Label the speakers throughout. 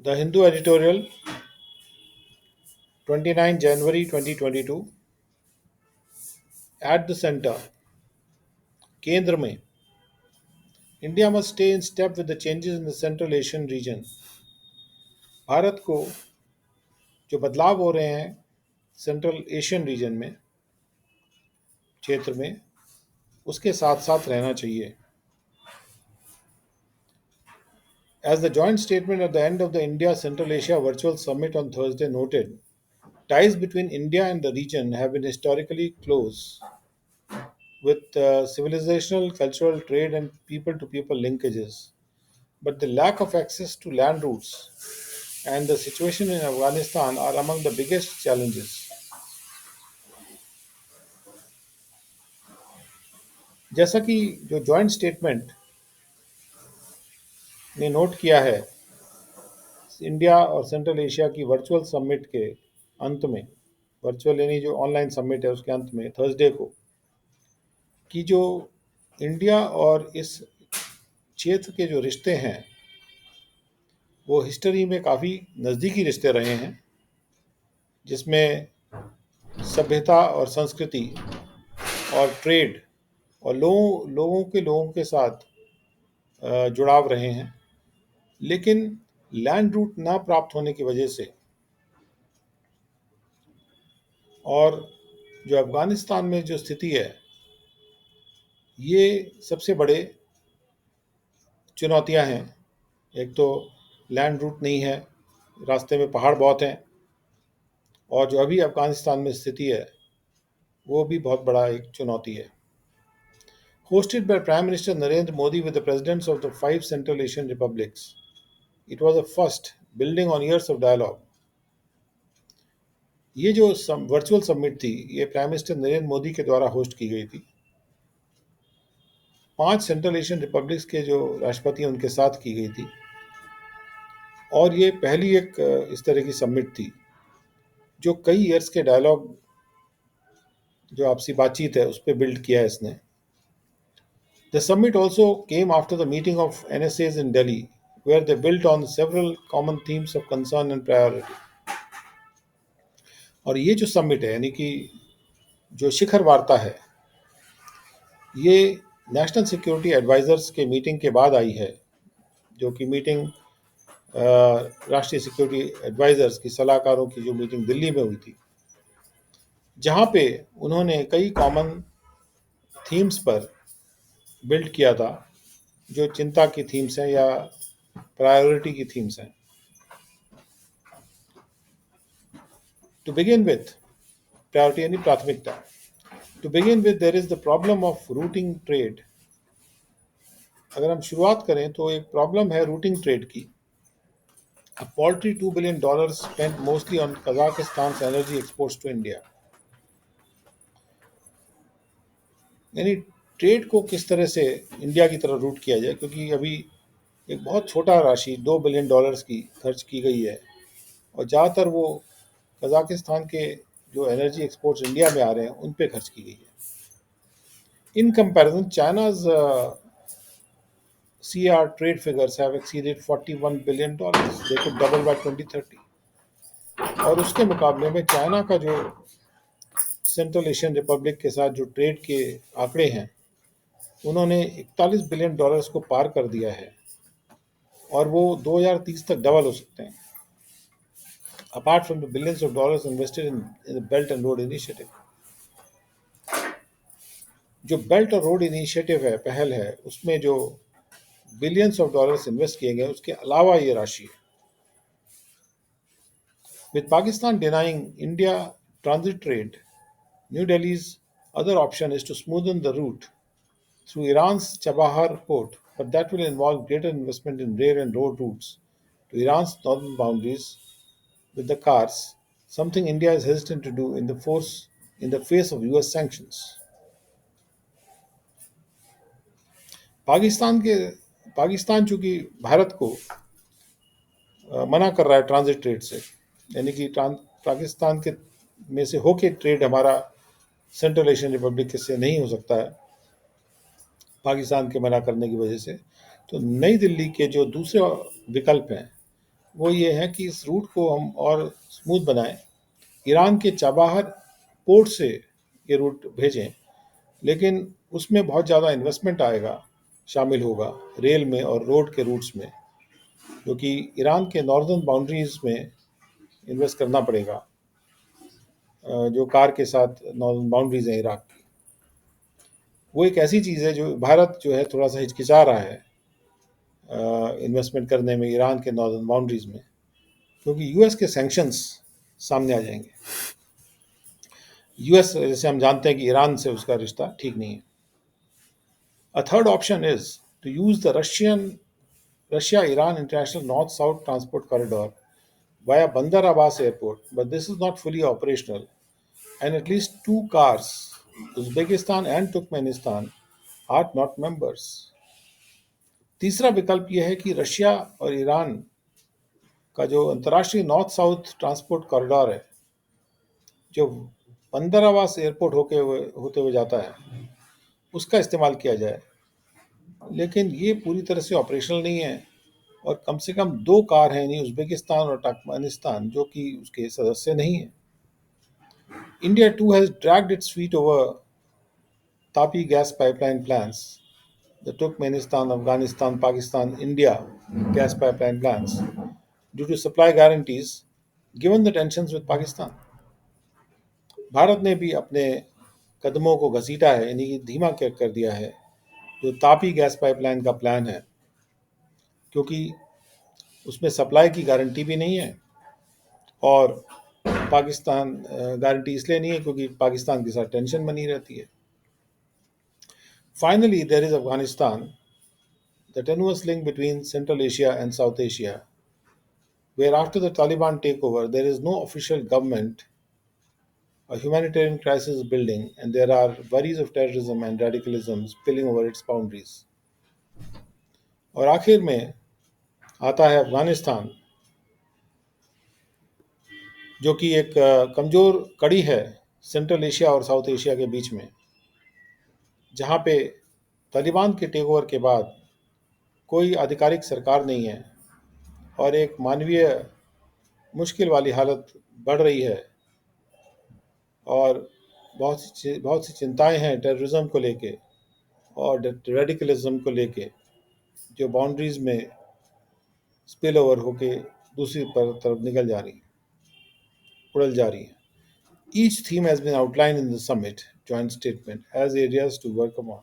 Speaker 1: The Hindu editorial, 29 January 2022, at the center, केंद्र में, India must stay in step with the changes in the Central Asian region. Bharat को जो बदलाव हो रहे हैं सेंट्रल एशियन रीजन में, क्षेत्र में, उसके साथ साथ रहना चाहिए. As the joint statement at the end of the India Central Asia Virtual Summit on Thursday noted, ties between India and the region have been historically close, with civilizational, cultural, trade, and people to people linkages. But the lack of access to land routes and the situation in Afghanistan are among the biggest challenges. जैसा कि जो joint statement ने note किया है India और central Asia की virtual summit के अंत में, वर्चुअल यानी जो ऑनलाइन समिट है उसके अंत में थर्सडे को, कि जो इंडिया और इस क्षेत्र के जो रिश्ते हैं वो हिस्ट्री में काफ़ी नज़दीकी रिश्ते रहे हैं, जिसमें सभ्यता और संस्कृति और ट्रेड और लोगों के साथ जुड़ाव रहे हैं. लेकिन लैंड रूट ना प्राप्त होने की वजह से और जो अफ़गानिस्तान में जो स्थिति है ये सबसे बड़े चुनौतियां हैं. एक तो लैंड रूट नहीं है, रास्ते में पहाड़ बहुत हैं, और जो अभी अफ़गानिस्तान में स्थिति है वो भी बहुत बड़ा एक चुनौती है. Hosted by Prime Minister Narendra Modi with the presidents of the 5 Central Asian republics, it was a first building on years of dialogue. ये जो वर्चुअल समिट थी ये प्राइम मिनिस्टर नरेंद्र मोदी के द्वारा होस्ट की गई थी. 5 सेंट्रल एशियन रिपब्लिक्स के जो राष्ट्रपति उनके साथ की गई थी, और ये पहली एक इस तरह की समिट थी जो कई ईयर्स के डायलॉग, जो आपसी बातचीत है, उस पर बिल्ड किया है इसने. The summit also came after the meeting of NSAs in Delhi, where they built on several common themes of concern and priority. और ये जो समिट है यानी कि जो शिखर वार्ता है ये नेशनल सिक्योरिटी एडवाइजर्स के मीटिंग के बाद आई है, जो कि मीटिंग राष्ट्रीय सिक्योरिटी एडवाइजर्स की सलाहकारों की जो मीटिंग दिल्ली में हुई थी, जहाँ पे उन्होंने कई कॉमन थीम्स पर बिल्ड किया था, जो चिंता की थीम्स हैं या प्रायोरिटी की थीम्स हैं. To begin with, priority यानी प्राथमिकता. To begin with, there is the problem of routing trade. अगर हम शुरुआत करें तो एक प्रॉब्लम है रूटिंग ट्रेड की. A paltry $2 billion spent mostly on Kazakhstan's energy exports to India. यानी ट्रेड को किस तरह से इंडिया की तरफ रूट किया जाए, क्योंकि अभी एक बहुत छोटा राशि $2 बिलियन की खर्च की गई है, और ज़्यादातर वो कजाकिस्तान के जो एनर्जी एक्सपोर्ट्स इंडिया में आ रहे हैं उन पे खर्च की गई है. In comparison China's CR trade figures have exceeded $41 billion. They could double by 2030. और उसके मुकाबले में चाइना का जो सेंट्रल एशियन रिपब्लिक के साथ जो ट्रेड के आंकड़े हैं उन्होंने $41 बिलियन को पार कर दिया है, और वो 2030 तक डबल हो सकते हैं. Apart from the billions of dollars invested in the Belt and Road Initiative. जो बेल्ट और रोड इनिशिएटिव है, पहल है, उसमें जो बिलियंस ऑफ डॉलर्स इन्वेस्ट किए गए उसके अलावा ये राशि है. With Pakistan denying India transit trade, New Delhi's other option is to smoothen the route through Iran's Chabahar port, but that will involve greater investment in rail and road routes to Iran's northern boundaries with the cars, something India is hesitant to do in the face of US sanctions. Pakistan चूंकि भारत को मना कर रहा है transit trade से, यानी कि पाकिस्तान के में से होके ट्रेड हमारा सेंट्रल एशियन रिपब्लिक से नहीं हो सकता है पाकिस्तान के मना करने की वजह से, तो नई दिल्ली के जो दूसरे विकल्प हैं वो ये है कि इस रूट को हम और स्मूथ बनाएं, ईरान के चाबाहर पोर्ट से ये रूट भेजें, लेकिन उसमें बहुत ज़्यादा इन्वेस्टमेंट आएगा, शामिल होगा रेल में और रोड के रूट्स में, जो कि ईरान के नॉर्दर्न बाउंड्रीज में इन्वेस्ट करना पड़ेगा, जो कार के साथ नॉर्दर्न बाउंड्रीज हैं इराक की। वो एक ऐसी चीज़ है जो भारत जो है थोड़ा सा हिचकिचा रहा है इन्वेस्टमेंट करने में ईरान के नॉर्दर्न बाउंड्रीज में, क्योंकि यूएस के सैंक्शंस सामने आ जाएंगे। यूएस, जैसे हम जानते हैं कि ईरान से उसका रिश्ता ठीक नहीं है। A third option is to use the Russia Iran International North South Transport Corridor via Bandar Abbas Airport, but this is not fully operational, and at least two cars, Uzbekistan and Turkmenistan, are not members. तीसरा विकल्प यह है कि Russia और Iran का जो अंतर्राष्ट्रीय north South Transport corridor है, जो बंदर आवास एयरपोर्ट होते हुए जाता है, उसका इस्तेमाल किया जाए। लेकिन ये पूरी तरह से ऑपरेशनल नहीं है, और कम से कम दो कार हैं, यानी उज़्बेकिस्तान और तुर्कमेनिस्तान, जो कि उसके सदस्य नहीं हैं। India too has dragged its feet over Tapi gas pipeline plans, the Turkmenistan, Afghanistan, Pakistan, India gas pipeline plans, due to supply guarantees given the tensions with Pakistan. Bharat ने भी अपने कदमों को घसीटा है, यानी कि धीमा कर दिया है जो तापी गैस पाइपलाइन का प्लान है, क्योंकि उसमें सप्लाई की गारंटी भी नहीं है, और पाकिस्तान गारंटी इसलिए नहीं है क्योंकि पाकिस्तान के साथ टेंशन बनी रहती है। Finally there is Afghanistan, the tenuous link between Central Asia and South Asia, where after the Taliban takeover, there is no official government, a humanitarian crisis is building, and there are worries of terrorism and radicalism spilling over its boundaries. और आखिर में आता है अफगानिस्तान, जो कि एक कमज़ोर कड़ी है सेंट्रल एशिया और साउथ एशिया के बीच में, जहाँ पे तालिबान के टेक ओवर के बाद कोई आधिकारिक सरकार नहीं है, और एक मानवीय मुश्किल वाली हालत बढ़ रही है, और बहुत सी चिंताएं हैं टेररिज्म को लेके और रेडिकलिज्म को लेके, जो बाउंड्रीज में स्पिल ओवर होके दूसरी तरफ निकल जा रही हैं, उड़ल जा रही हैं। Each theme has been outlined in the summit joint statement as areas to work upon.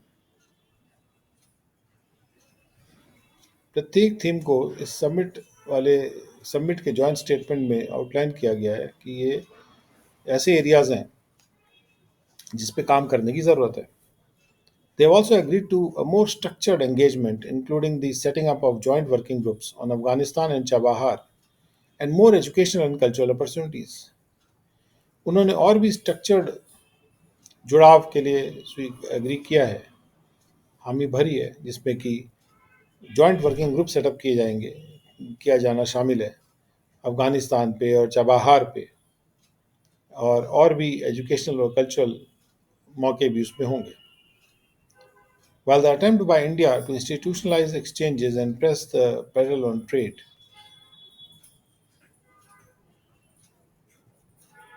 Speaker 1: प्रत्येक थीम को इस समिट के जॉइंट स्टेटमेंट में आउटलाइन किया गया है कि ये ऐसे एरियाज हैं जिस पे काम करने की ज़रूरत है। They have also agreed to a more structured engagement, including the setting up of joint working groups on Afghanistan and Chabahar, and more educational and cultural opportunities. उन्होंने और भी स्ट्रक्चर्ड जुड़ाव के लिए एग्री किया है, हामी भरी है, जिसमें कि जॉइंट वर्किंग ग्रुप सेटअप किया जाना शामिल है अफगानिस्तान पे और चबाहार पे, और भी एजुकेशनल और कल्चरल मौके भी उसमें होंगे। While the attempt by India to institutionalize exchanges and press the pedal on trade,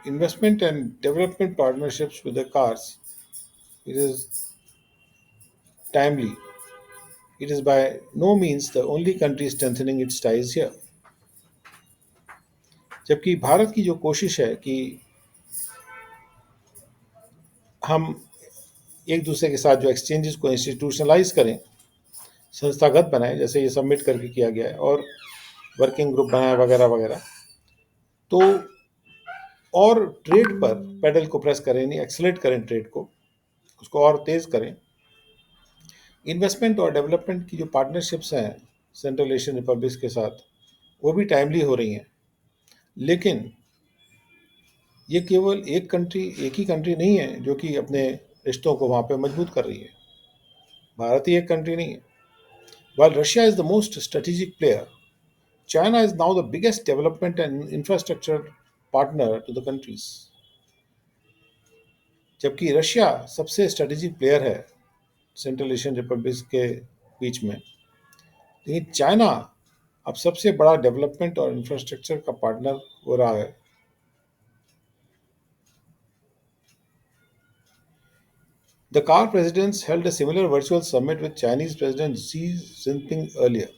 Speaker 1: investment and development partnerships with the cars, it is timely. It is by no means the only country strengthening its ties here. जबकि भारत की जो कोशिश है कि हम एक दूसरे के साथ जो एक्सचेंजेस को इंस्टीट्यूशनलाइज करें, संस्थागत बनाएं, जैसे ये सबमिट करके किया गया है, और वर्किंग ग्रुप बनाए वगैरह वगैरह, तो और ट्रेड पर पेडल को प्रेस करें, नहीं एक्सलेट करें ट्रेड को, उसको और तेज़ करें। इन्वेस्टमेंट और डेवलपमेंट की जो पार्टनरशिप्स हैं सेंट्रल एशियन रिपब्लिक्स के साथ, वो भी टाइमली हो रही हैं, लेकिन ये केवल एक ही कंट्री नहीं है जो कि अपने रिश्तों को वहाँ पे मजबूत कर रही है। भारत ही एक कंट्री नहीं है। While Russia is the most strategic player, China is now the biggest development and infrastructure partner to the countries. जबकि रशिया सबसे स्ट्रेटेजिक प्लेयर है सेंट्रल एशियन रिपब्लिक्स के बीच में, लेकिन चाइना अब सबसे बड़ा डेवलपमेंट और इंफ्रास्ट्रक्चर का पार्टनर हो रहा है। The car presidents held a similar virtual summit with Chinese President Xi Jinping earlier.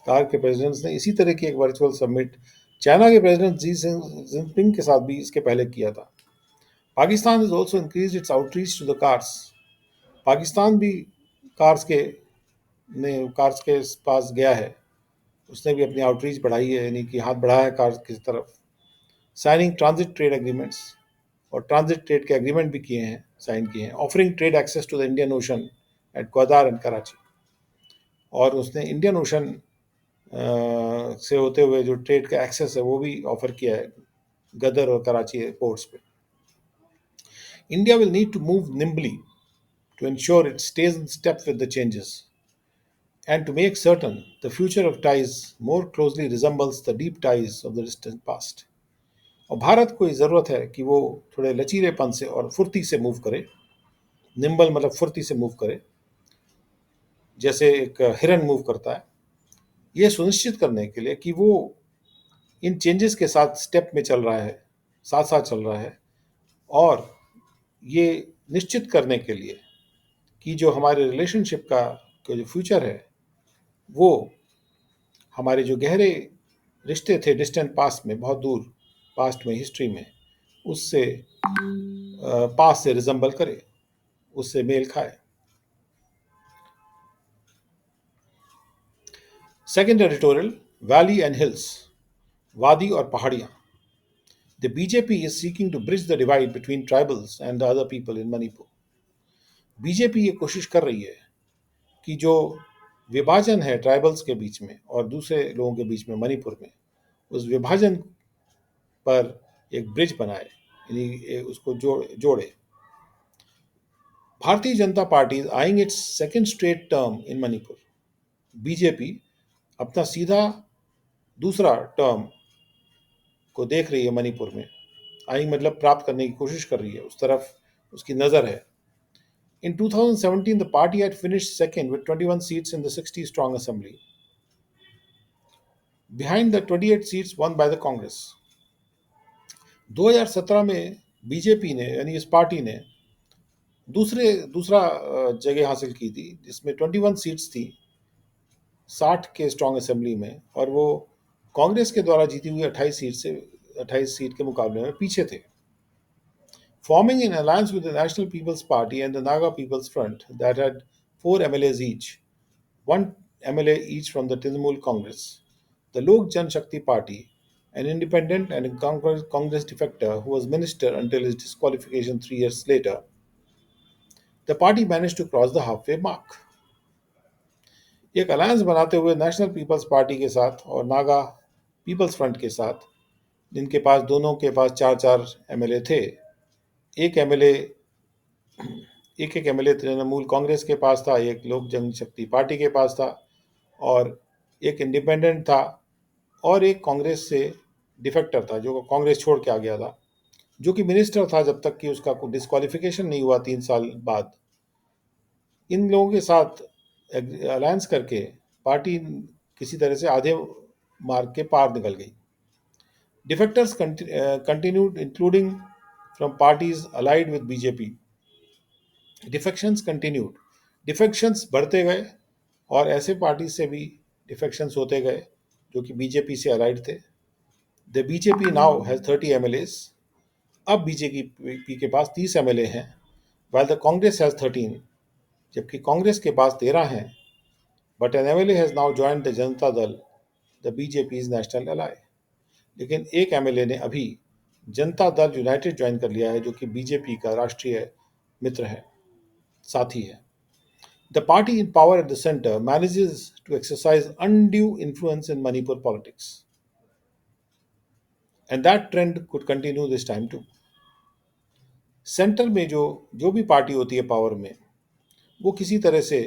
Speaker 1: Car के प्रेसिडेंट्स ने इसी तरह की एक वर्चुअल समिट चाइना के प्रेसिडेंट जी जिनपिंग के साथ भी इसके पहले किया था। Pakistan has also increased its outreach to the cars. Pakistan भी कार्स के कार्स के पास गया है, उसने भी अपनी आउटरीच बढ़ाई है, यानी कि हाथ बढ़ाया है कार्स की तरफ। साइनिंग ट्रांजिट ट्रेड एग्रीमेंट्स, और ट्रांजिट ट्रेड के एग्रीमेंट भी किए हैं, साइन किए हैं। Offering trade access to the Indian Ocean at Gwadar and Karachi, और उसने इंडियन ओशन से होते हुए जो ट्रेड का एक्सेस है वो भी ऑफर किया है गदर और कराची पोर्ट्स पे। India will need to move nimbly to ensure it stays in step with the changes and to make certain the future of ties more closely resembles the deep ties of the distant past. और भारत को ये ज़रूरत है कि वो थोड़े लचीलेपन से और फुर्ती से मूव करे। निम्बल मतलब फुर्ती से मूव करे, जैसे एक हिरन मूव करता है, ये सुनिश्चित करने के लिए कि वो इन चेंजेस के साथ स्टेप में चल रहा है, साथ साथ चल रहा है, और ये निश्चित करने के लिए कि जो हमारे रिलेशनशिप का जो फ्यूचर है वो हमारे जो गहरे रिश्ते थे डिस्टेंट पास्ट में, बहुत दूर पास्ट में, हिस्ट्री में, उससे पास से रिजम्बल करे, उससे मेल खाए। Second editorial, valley and hills, वादी और पहाड़ियाँ। The BJP is seeking to bridge the divide between tribals and the other people in Manipur. BJP ये कोशिश कर रही है कि जो विभाजन है ट्राइबल्स के बीच में और दूसरे लोगों के बीच में मणिपुर में, उस विभाजन पर एक ब्रिज बनाए, यानी उसको जोड़े। Bharatiya Janata party is eyeing it's second straight term in Manipur. BJP अपना सीधा दूसरा टर्म को देख रही है मणिपुर में। आइंग मतलब प्राप्त करने की कोशिश कर रही है, उस तरफ उसकी नज़र है। In 2017, the party had finished second with 21 seats in the 60 strong assembly, behind the 28 seats won by the Congress. 2017 में बीजेपी ने, यानी इस पार्टी ने दूसरा जगह हासिल की थी, जिसमें 21 सीट्स थी 60 के स्ट्रॉन्ग असेंबली में, और वो कांग्रेस के द्वारा जीती हुई 28 सीट के मुकाबले में पीछे थे। Forming an alliance with the National People's Party and the Naga People's Front that had 4 MLAs each, 1 MLA each from the Trinamool Congress, the Lok Jan Shakti Party, an independent and a Congress defector who was minister until his disqualification 3 years later, the party managed to cross the halfway mark. एक alliance बनाते हुए national peoples party के साथ और Naga peoples front के साथ, जिनके पास दोनों के पास 4-4 एमएलए थे, एक एमएलए एक एमएलए तृणमूल कांग्रेस के पास था, एक लोक जनशक्ति पार्टी के पास था, और एक इंडिपेंडेंट था, और एक कांग्रेस से डिफेक्टर था जो कांग्रेस छोड़ के आ गया था, जो कि मिनिस्टर था जब तक कि उसका कोई डिस्क्वालिफिकेशन नहीं हुआ 3 साल बाद। इन लोगों के साथ अलायंस करके पार्टी किसी तरह से आधे मार्ग के पार निकल गई। Defectors continued, including from parties allied with BJP. Defections continued, defections बढ़ते गए, और ऐसे पार्टी से भी डिफेक्शंस होते गए जो कि बीजेपी से अलाइड थे। The BJP now has 30 MLAs. अब बीजेपी के पास 30 एमएलए हैं, while the Congress has 13, जबकि कांग्रेस के पास 13 हैं। But N MLA has now joined the Janata Dal, the बीजेपीज national Alai. लेकिन एक एमएलए ने अभी जनता दल यूनाइटेड ज्वाइन कर लिया है, जो कि बीजेपी का राष्ट्रीय मित्र है, साथी है। The party in power at the centre manages to exercise undue influence in Manipur politics, and that trend could continue this time too. Centre में जो भी पार्टी होती है पावर में, वो किसी तरह से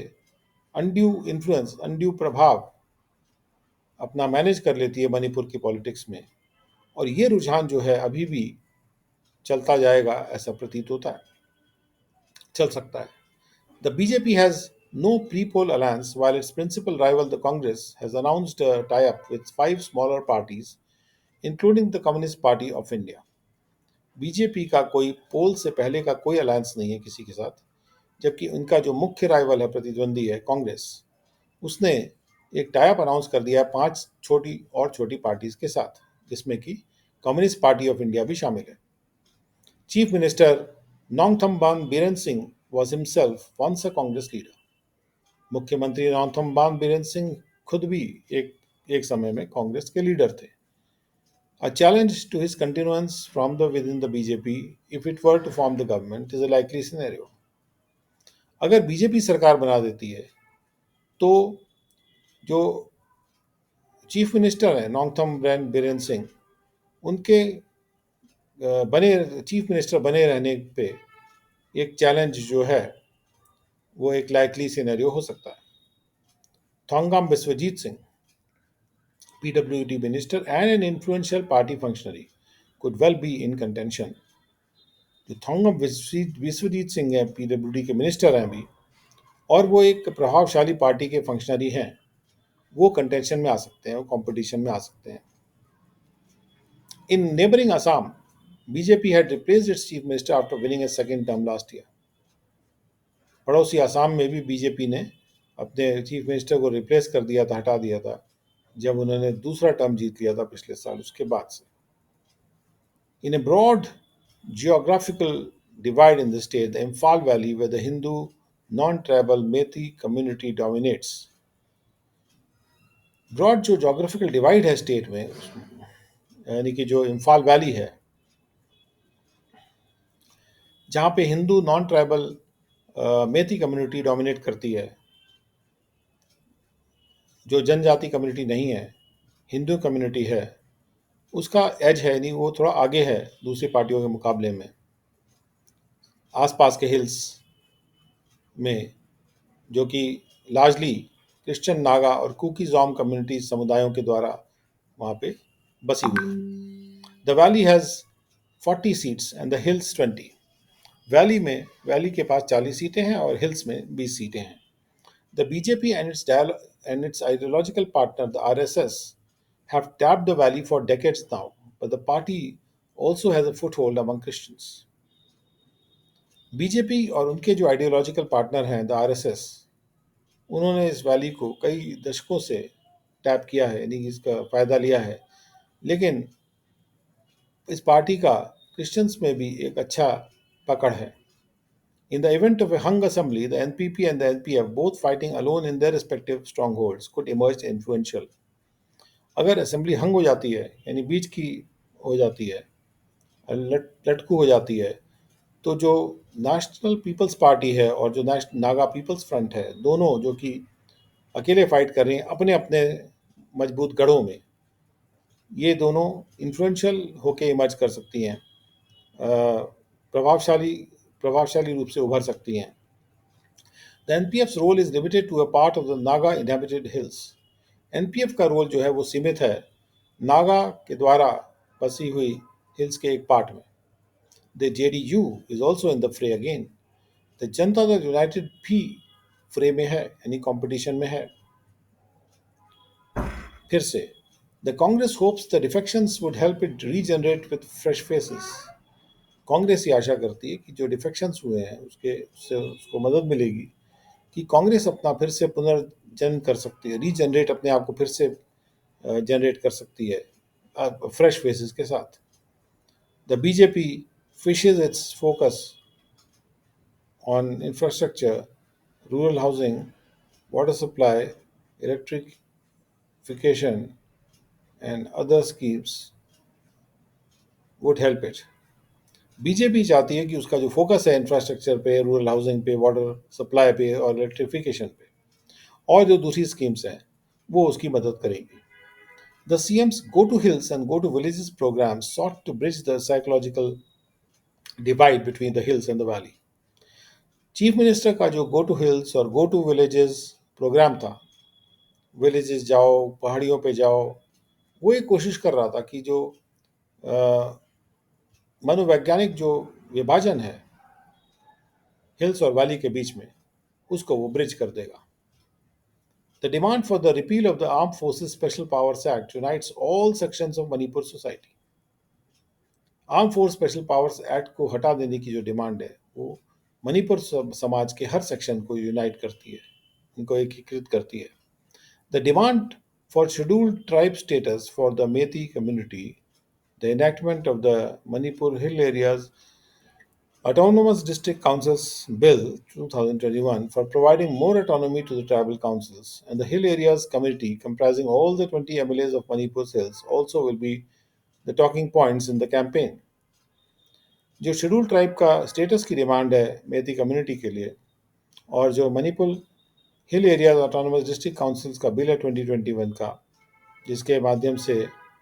Speaker 1: अनड्यू इन्फ्लुएंस, अनड्यू प्रभाव अपना मैनेज कर लेती है मणिपुर की पॉलिटिक्स में, और ये रुझान जो है अभी भी चलता जाएगा, ऐसा प्रतीत होता है, चल सकता है। The BJP has no pre-poll alliance, while its principal rival, the Congress, has announced a tie-up with five smaller parties, including the Communist Party of India. BJP का कोई पोल से पहले का कोई अलायंस नहीं है किसी के साथ, जबकि उनका जो मुख्य राइवल है, प्रतिद्वंदी है, कांग्रेस, उसने एक टाइप अनाउंस कर दिया है पांच छोटी पार्टीज के साथ, जिसमें कि कम्युनिस्ट पार्टी ऑफ इंडिया भी शामिल है। Chief minister Nongthombam Biren Singh was himself once a Congress leader. मुख्यमंत्री नोंगथम्बान बीरेन सिंह खुद भी एक समय में कांग्रेस के लीडर थे। A challenge to his continuance from the within the BJP, if it were to form the government, is a likely scenario. अगर बीजेपी सरकार बना देती है तो जो चीफ मिनिस्टर हैं नोंगथम बीरेन सिंह, उनके बने चीफ मिनिस्टर बने रहने पे एक चैलेंज जो है वो एक लाइकली सिनेरियो हो सकता है। Thongam Biswajit Singh, PWD minister and an influential party functionary, could well be in contention. जो थोंगम विश्वजीत सिंह हैं, PWD के मिनिस्टर हैं अभी, और वो एक प्रभावशाली पार्टी के फंक्शनरी हैं, वो कंटेंशन में आ सकते हैं, वो कंपटीशन में आ सकते हैं। In neighbouring Assam, BJP had replaced its chief minister after winning a second term last year. पड़ोसी असम में भी बीजेपी ने अपने चीफ मिनिस्टर को रिप्लेस कर दिया था, हटा दिया था, जब उन्होंने दूसरा टर्म जीत लिया था पिछले साल, उसके बाद से। In a broad geographical divide in the state, the Imphal Valley, where the Hindu non-tribal Methi community dominates. Broad जो जोग्राफिकल डिवाइड है स्टेट में, यानी कि जो इम्फाल वैली है, जहाँ पे Hindu non tribal Meitei community dominate करती है, जो जनजाति कम्युनिटी नहीं है, हिंदू कम्युनिटी है, उसका एज है, नहीं वो थोड़ा आगे है दूसरी पार्टियों के मुकाबले में। आसपास के हिल्स में, जो कि लार्जली क्रिश्चियन, नागा और कुकी जॉम कम्युनिटी समुदायों के द्वारा वहाँ पे बसी हुई है। The valley has 40 seats and the hills 20। Valley के पास 40 सीटें हैं और हिल्स में 20 सीटें हैं। The BJP and its ideological partner, the RSS, have tapped the valley for decades now, but the party also has a foothold among Christians. BJP और उनके जो आइडियोलॉजिकल पार्टनर हैं, द आरएसएस, उन्होंने इस वैली को कई दशकों से टैप किया है, यानी इसका फ़ायदा लिया है, लेकिन इस पार्टी का क्रिश्चियंस में भी एक अच्छा पकड़ है। In the event of a hung assembly, the NPP and the NPF, both fighting alone in their respective strongholds, could emerge influential. अगर असेंबली हंग हो जाती है, यानी बीच की हो जाती है, लटकू हो जाती है, तो जो नेशनल पीपल्स पार्टी है और जो नागा पीपल्स फ्रंट है, दोनों जो कि अकेले फाइट कर रही हैं अपने अपने मजबूत गढ़ों में, ये दोनों इन्फ्लुएंशियल होके इमर्ज कर सकती हैं, प्रभावशाली प्रभावशाली रूप से उभर सकती हैं। The NPF's role is limited to a part of the Naga inhabited hills. NPF का रोल जो है वो सीमित है नागा के द्वारा बसी हुई हिल्स के एक पार्ट में। The JDU is also in the फ्रे again. The Janata Dal United भी फ्रे में है, यानी कंपटीशन में है फिर से। The Congress hopes the defections would help it regenerate with fresh faces. Congress ये आशा करती है कि जो डिफेक्शंस हुए हैं उससे उसको मदद मिलेगी कि कांग्रेस अपना फिर से पुनर्जन कर सकती है, रीजनरेट अपने आप को फिर से जनरेट कर सकती है फ्रेश फेसेस के साथ। The BJP fishes it's focus on infrastructure, rural housing, water supply, electrification and other schemes would help it. BJP चाहती है कि उसका जो फोकस है इंफ्रास्ट्रक्चर पे, रूरल हाउसिंग पे, वाटर सप्लाई पे और इलेक्ट्रिफिकेशन पे, और जो दूसरी स्कीम्स हैं वो उसकी मदद करेंगी। The CM's Go to Hills and Go to Villages programs sought to bridge the psychological divide between the hills and the valley. Chief minister का जो गो टू हिल्स और गो टू विलेजेस प्रोग्राम था, villages जाओ, पहाड़ियों पे जाओ, वो एक कोशिश कर रहा था कि जो मनोवैज्ञानिक जो विभाजन है हिल्स और वैली के बीच में, उसको वो ब्रिज कर देगा। The demand for the repeal of the Armed Forces Special Powers Act unites all sections of Manipur society. Arm force special powers act को हटा देने की जो डिमांड है वो मणिपुर समाज के हर सेक्शन को यूनाइट करती है, उनको एकीकृत करती है। The demand for scheduled tribe status for the Meitei community, the enactment of the Manipur Hill Areas Autonomous District Councils Bill 2021 for providing more autonomy to the tribal councils, and the Hill Areas Committee, comprising all the 20 MLAs of Manipur's hills, also will be the talking points in the campaign. जो schedule tribe का status की demand है मेती community के लिए, और जो मणिपुर हिल areas autonomous district councils का bill है 2021 का, जिसके माध्यम से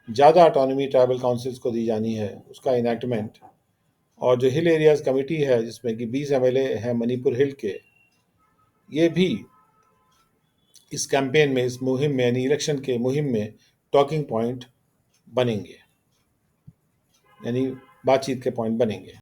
Speaker 1: ज़्यादा ऑटोनॉमी ट्राइबल काउंसिल्स को दी जानी है, उसका इनैक्टमेंट, और जो हिल एरियाज कमेटी है जिसमें कि 20 एमएलए हैं मणिपुर हिल के, ये भी इस कैंपेन में, इस मुहिम में, यानी इलेक्शन के मुहिम में टॉकिंग पॉइंट बनेंगे, यानी बातचीत के पॉइंट बनेंगे।